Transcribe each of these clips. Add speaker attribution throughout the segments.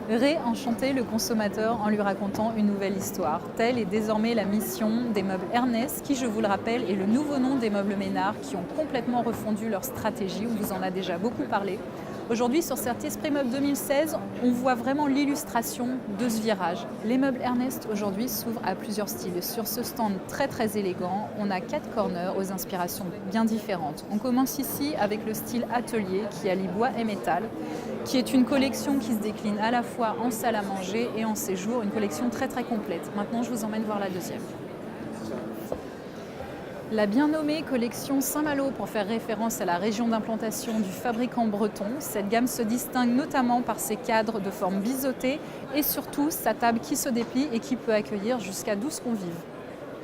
Speaker 1: Réenchanter le consommateur en lui racontant une nouvelle histoire. Telle est désormais la mission des meubles Ernest, qui, je vous le rappelle, est le nouveau nom des meubles Ménard qui ont complètement refondu leur stratégie. On vous en a déjà beaucoup parlé. Aujourd'hui, sur cet Esprit Meuble 2016, on voit vraiment l'illustration de ce virage. Les meubles Ernest aujourd'hui s'ouvrent à plusieurs styles. Sur ce stand très élégant, on a 4 corners aux inspirations bien différentes. On commence ici avec le style atelier qui allie bois et métal, qui est une collection qui se décline à la fois en salle à manger et en séjour, une collection très complète. Maintenant, je vous emmène voir la deuxième. La bien nommée collection Saint-Malo pour faire référence à la région d'implantation du fabricant breton. Cette gamme se distingue notamment par ses cadres de forme biseautée et surtout sa table qui se déplie et qui peut accueillir jusqu'à 12 convives.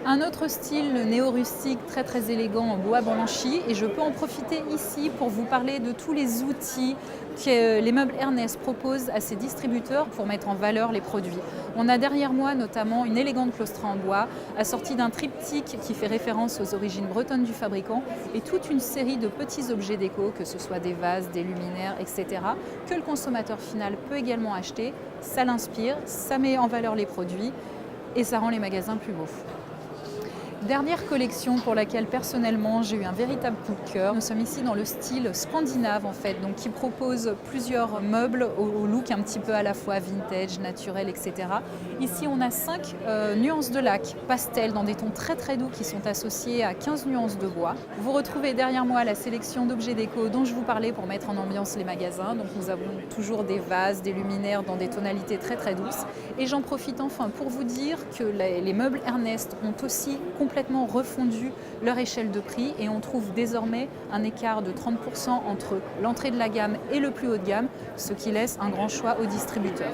Speaker 1: Un autre style, le néo-rustique, très élégant en bois blanchi, et je peux en profiter ici pour vous parler de tous les outils que les meubles Ernest proposent à ses distributeurs pour mettre en valeur les produits. On a derrière moi notamment une élégante claustра en bois, assortie d'un triptyque qui fait référence aux origines bretonnes du fabricant, et toute une série de petits objets déco, que ce soit des vases, des luminaires, etc., que le consommateur final peut également acheter. Ça l'inspire, ça met en valeur les produits, et ça rend les magasins plus beaux. Dernière collection pour laquelle personnellement j'ai eu un véritable coup de cœur. Nous sommes ici dans le style scandinave en fait, donc qui propose plusieurs meubles au look un petit peu à la fois vintage, naturel, etc. Ici on a 5 nuances de lac pastel dans des tons très doux qui sont associés à 15 nuances de bois. Vous retrouvez derrière moi la sélection d'objets déco dont je vous parlais pour mettre en ambiance les magasins. Donc nous avons toujours des vases, des luminaires dans des tonalités très douces. Et j'en profite enfin pour vous dire que les meubles Ernest ont aussi complètement refondu leur échelle de prix et on trouve désormais un écart de 30% entre l'entrée de la gamme et le plus haut de gamme, ce qui laisse un grand choix aux distributeurs.